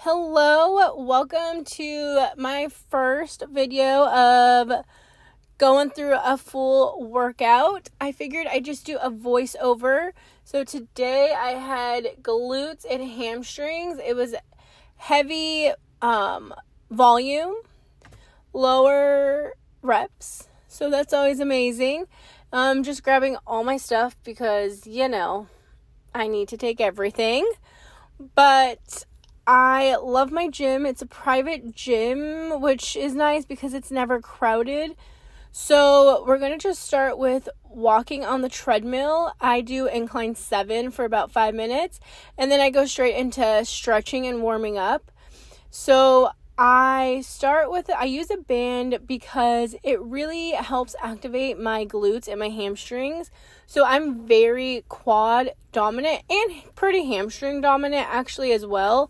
Hello, welcome to my first video of going through a full workout. I figured I'd just do a voiceover. So today I had glutes and hamstrings. It was heavy volume, lower reps. So that's always amazing. Just grabbing all my stuff because, I need to take everything. But I love my gym. It's a private gym, which is nice because it's never crowded. So we're going to just start with walking on the treadmill. I do incline 7 for about 5 minutes, and then I go straight into stretching and warming up. So I use a band because it really helps activate my glutes and my hamstrings. So I'm very quad dominant and pretty hamstring dominant actually as well.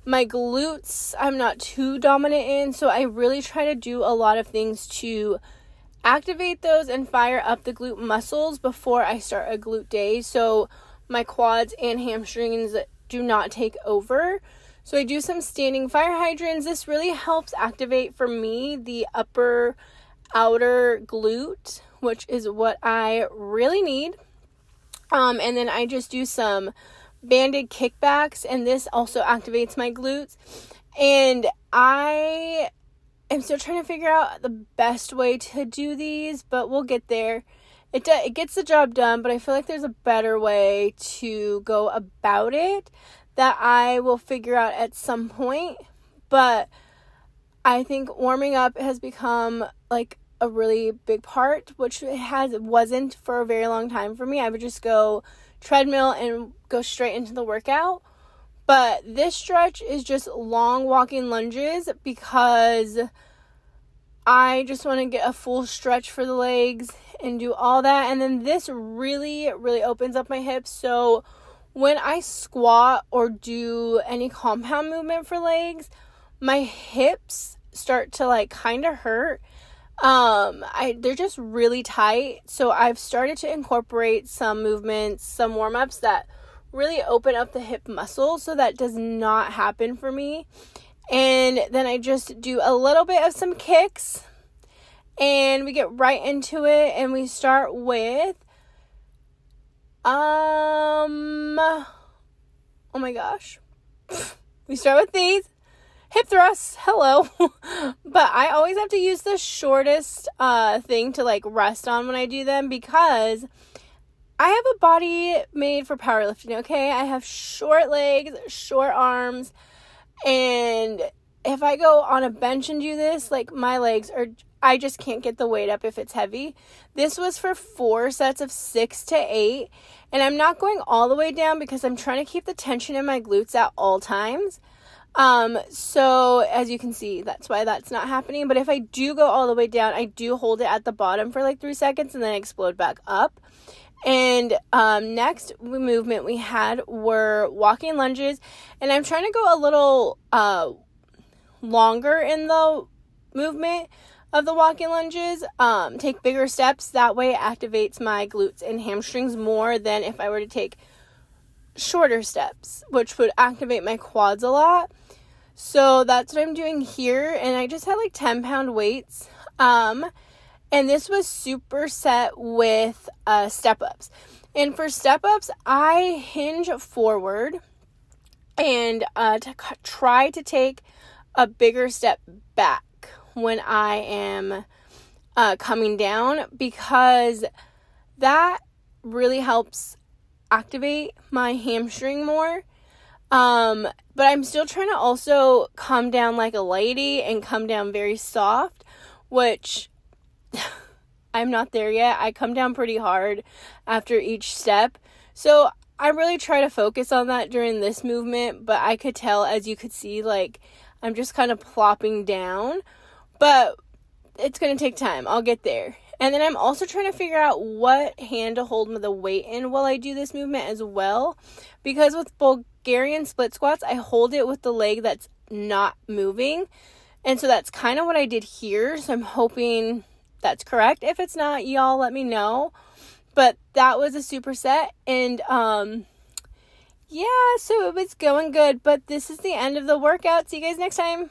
My glutes, I'm not too dominant in, so I really try to do a lot of things to activate those and fire up the glute muscles before I start a glute day, so my quads and hamstrings do not take over. So I do some standing fire hydrants. This really helps activate, for me, the upper outer glute, which is what I really need. And then I just do some banded kickbacks, and this also activates my glutes. And I am still trying to figure out the best way to do these, but we'll get there. It gets the job done, but I feel like there's a better way to go about it that I will figure out at some point. But I think warming up has become like a really big part, which it wasn't for a very long time for me. I would just go treadmill and go straight into the workout. But this stretch is just long walking lunges because I just want to get a full stretch for the legs and do all that. And then this really, really opens up my hips. So when I squat or do any compound movement for legs, my hips start to kind of hurt. They're just really tight. So I've started to incorporate some movements, some warm-ups that really open up the hip muscle so that does not happen for me. And then I just do a little bit of some kicks and we get right into it, and we start with oh my gosh. We start with these hip thrusts. Hello. But I always have to use the shortest thing to rest on when I do them because I have a body made for powerlifting, okay? I have short legs, short arms, and if I go on a bench and do this, my legs I just can't get the weight up if it's heavy. This was for 4 sets of 6 to 8, and I'm not going all the way down because I'm trying to keep the tension in my glutes at all times. So as you can see, that's why that's not happening. But if I do go all the way down, I do hold it at the bottom for 3 seconds and then explode back up. And next movement we had were walking lunges, and I'm trying to go a little longer in the movement of the walking lunges, take bigger steps. That way it activates my glutes and hamstrings more than if I were to take shorter steps, which would activate my quads a lot. So that's what I'm doing here, and I just had 10-pound weights. And this was superset with step-ups. And for step-ups, I hinge forward and try to take a bigger step back when I am coming down, because that really helps activate my hamstring more. But I'm still trying to also come down like a lady and come down very soft, which I'm not there yet. I come down pretty hard after each step. So I really try to focus on that during this movement, but I could tell, as you could see, I'm just kind of plopping down, but it's going to take time. I'll get there. And then I'm also trying to figure out what hand to hold the weight in while I do this movement as well, because with Bulgarian split squats, I hold it with the leg that's not moving. And so that's kind of what I did here. So I'm hoping that's correct. If it's not, y'all let me know. But that was a superset. And yeah, so it was going good, but this is the end of the workout. See you guys next time.